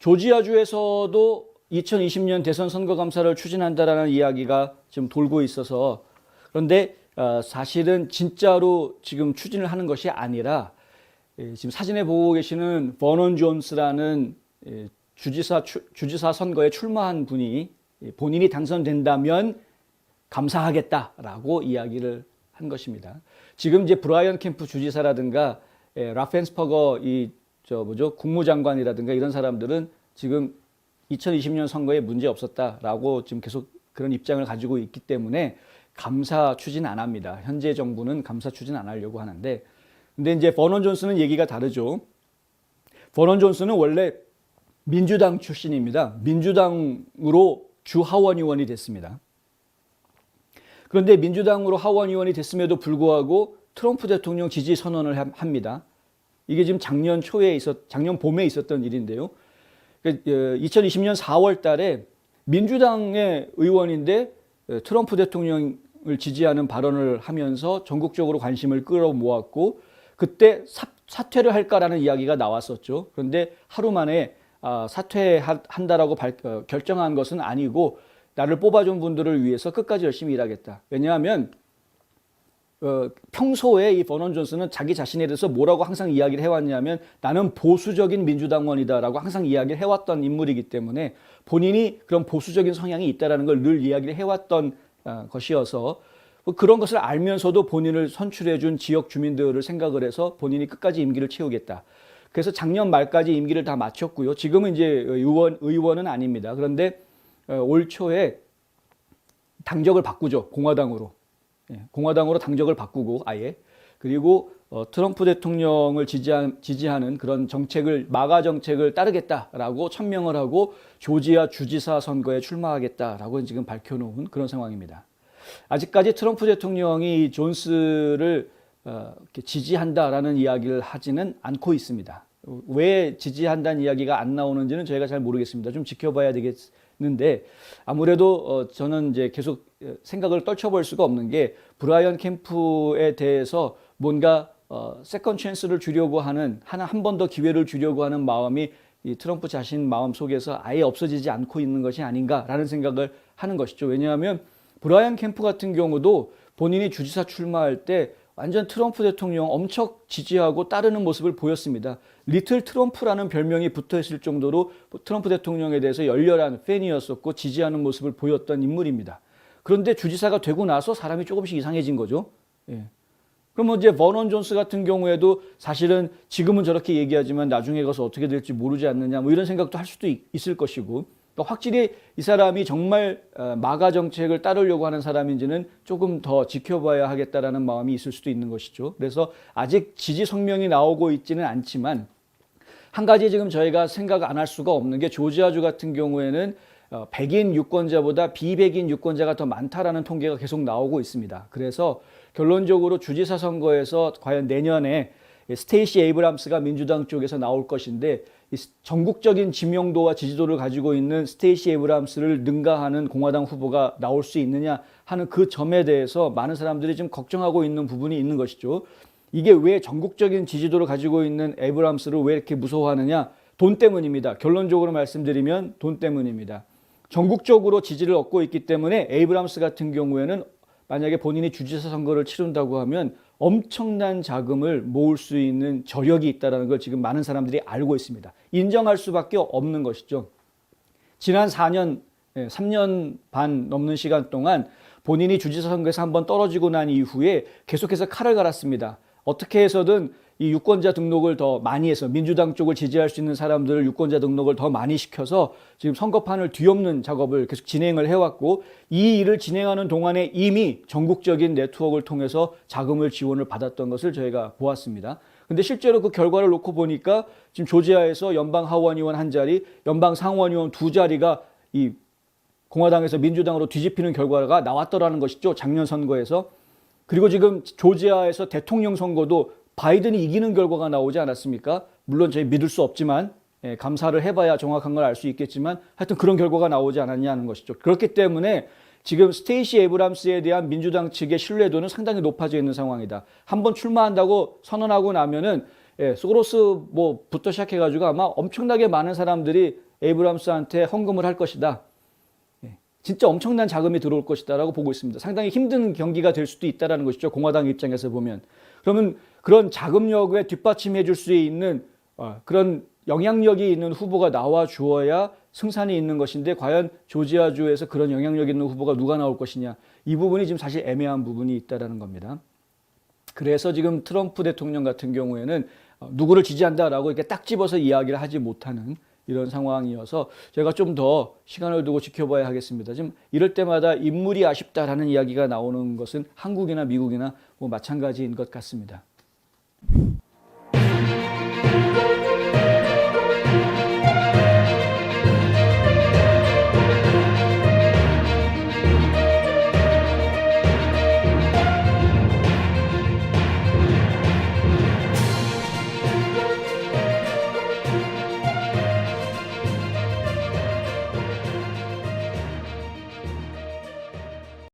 조지아주에서도 2020년 대선 선거감사를 추진한다라는 이야기가 지금 돌고 있어서 그런데 사실은 진짜로 지금 추진을 하는 것이 아니라 지금 사진에 보고 계시는 버넌 존스라는 주지사 선거에 출마한 분이 본인이 당선된다면 감사하겠다라고 이야기를 한 것입니다. 지금 이제 브라이언 캠프 주지사라든가 라펜스퍼거 국무장관이라든가 이런 사람들은 지금 2020년 선거에 문제 없었다라고 지금 계속 그런 입장을 가지고 있기 때문에 감사 추진 안 합니다. 현재 정부는 감사 추진 안 하려고 하는데, 근데 이제 버넌 존스는 얘기가 다르죠. 버넌 존스는 원래 민주당 출신입니다. 민주당으로 주 하원 의원이 됐습니다. 그런데 민주당으로 하원 의원이 됐음에도 불구하고 트럼프 대통령 지지 선언을 합니다. 이게 지금 작년 봄에 있었던 일인데요. 2020년 4월 달에 민주당의 의원인데 트럼프 대통령을 지지하는 발언을 하면서 전국적으로 관심을 끌어모았고, 그때 사퇴를 할까라는 이야기가 나왔었죠. 그런데 하루 만에 사퇴한다라고 결정한 것은 아니고, 나를 뽑아준 분들을 위해서 끝까지 열심히 일하겠다. 왜냐하면 평소에 이 버넌 존스는 자기 자신에 대해서 뭐라고 항상 이야기를 해왔냐면, 나는 보수적인 민주당원이다라고 항상 이야기를 해왔던 인물이기 때문에 본인이 그런 보수적인 성향이 있다라는 걸 늘 이야기를 해왔던 것이어서, 그런 것을 알면서도 본인을 선출해준 지역 주민들을 생각을 해서 본인이 끝까지 임기를 채우겠다. 그래서 작년 말까지 임기를 다 마쳤고요. 지금은 이제 의원은 아닙니다. 그런데 올 초에 당적을 바꾸죠. 공화당으로 당적을 바꾸고 아예. 그리고 트럼프 대통령을 지지하는 그런 정책을, 마가 정책을 따르겠다라고 천명을 하고 조지아 주지사 선거에 출마하겠다라고 지금 밝혀놓은 그런 상황입니다. 아직까지 트럼프 대통령이 존스를 지지한다라는 이야기를 하지는 않고 있습니다. 왜 지지한다는 이야기가 안 나오는지는 저희가 잘 모르겠습니다. 좀 지켜봐야 되겠는데, 아무래도 저는 이제 계속 생각을 떨쳐볼 수가 없는 게, 브라이언 캠프에 대해서 뭔가 세컨 찬스를 주려고 하는, 한 번 더 기회를 주려고 하는 마음이 이 트럼프 자신 마음 속에서 아예 없어지지 않고 있는 것이 아닌가라는 생각을 하는 것이죠. 왜냐하면 브라이언 캠프 같은 경우도 본인이 주지사 출마할 때 완전 트럼프 대통령 엄청 지지하고 따르는 모습을 보였습니다. 리틀 트럼프라는 별명이 붙어 있을 정도로 트럼프 대통령에 대해서 열렬한 팬이었었고 지지하는 모습을 보였던 인물입니다. 그런데 주지사가 되고 나서 사람이 조금씩 이상해진 거죠. 그러면 이제 버넌 존스 같은 경우에도 사실은 지금은 저렇게 얘기하지만 나중에 가서 어떻게 될지 모르지 않느냐, 뭐 이런 생각도 할 수도 있을 것이고, 그러니까 확실히 이 사람이 정말 마가 정책을 따르려고 하는 사람인지는 조금 더 지켜봐야 하겠다라는 마음이 있을 수도 있는 것이죠. 그래서 아직 지지 성명이 나오고 있지는 않지만, 한 가지 지금 저희가 생각 안 할 수가 없는 게, 조지아주 같은 경우에는 백인 유권자보다 비백인 유권자가 더 많다라는 통계가 계속 나오고 있습니다. 그래서 결론적으로 주지사 선거에서 과연 내년에 스테이시 에이브람스가 민주당 쪽에서 나올 것인데, 전국적인 지명도와 지지도를 가지고 있는 스테이시 에이브람스를 능가하는 공화당 후보가 나올 수 있느냐 하는 그 점에 대해서 많은 사람들이 좀 걱정하고 있는 부분이 있는 것이죠. 이게 왜 전국적인 지지도를 가지고 있는 에이브람스를 왜 이렇게 무서워하느냐? 돈 때문입니다. 결론적으로 말씀드리면 돈 때문입니다. 전국적으로 지지를 얻고 있기 때문에 에이브람스 같은 경우에는 만약에 본인이 주지사 선거를 치른다고 하면 엄청난 자금을 모을 수 있는 저력이 있다는 걸 지금 많은 사람들이 알고 있습니다. 인정할 수밖에 없는 것이죠. 지난 3년 반 넘는 시간 동안 본인이 주지사 선거에서 한번 떨어지고 난 이후에 계속해서 칼을 갈았습니다. 어떻게 해서든 이 유권자 등록을 더 많이 해서 민주당 쪽을 지지할 수 있는 사람들을 유권자 등록을 더 많이 시켜서 지금 선거판을 뒤엎는 작업을 계속 진행을 해왔고, 이 일을 진행하는 동안에 이미 전국적인 네트워크를 통해서 자금을 지원을 받았던 것을 저희가 보았습니다. 근데 실제로 그 결과를 놓고 보니까 지금 조지아에서 연방 하원 의원 한 자리, 연방 상원 의원 두 자리가 이 공화당에서 민주당으로 뒤집히는 결과가 나왔더라는 것이죠. 작년 선거에서. 그리고 지금 조지아에서 대통령 선거도 바이든이 이기는 결과가 나오지 않았습니까? 물론 저희 믿을 수 없지만, 감사를 해봐야 정확한 걸 알 수 있겠지만, 하여튼 그런 결과가 나오지 않았냐는 것이죠. 그렇기 때문에 지금 스테이시 에이브람스에 대한 민주당 측의 신뢰도는 상당히 높아져 있는 상황이다. 한번 출마한다고 선언하고 나면은 소로스부터 시작해가지고 아마 엄청나게 많은 사람들이 에이브람스한테 헌금을 할 것이다. 진짜 엄청난 자금이 들어올 것이다라고 보고 있습니다. 상당히 힘든 경기가 될 수도 있다는 것이죠. 공화당 입장에서 보면. 그러면 그런 자금력에 뒷받침해 줄 수 있는 그런 영향력이 있는 후보가 나와 주어야 승산이 있는 것인데 과연 조지아주에서 그런 영향력 있는 후보가 누가 나올 것이냐. 이 부분이 지금 사실 애매한 부분이 있다는 겁니다. 그래서 지금 트럼프 대통령 같은 경우에는 누구를 지지한다라고 이렇게 딱 집어서 이야기를 하지 못하는 이런 상황이어서 제가 좀 더 시간을 두고 지켜봐야 하겠습니다. 지금 이럴 때마다 인물이 아쉽다라는 이야기가 나오는 것은 한국이나 미국이나 뭐 마찬가지인 것 같습니다.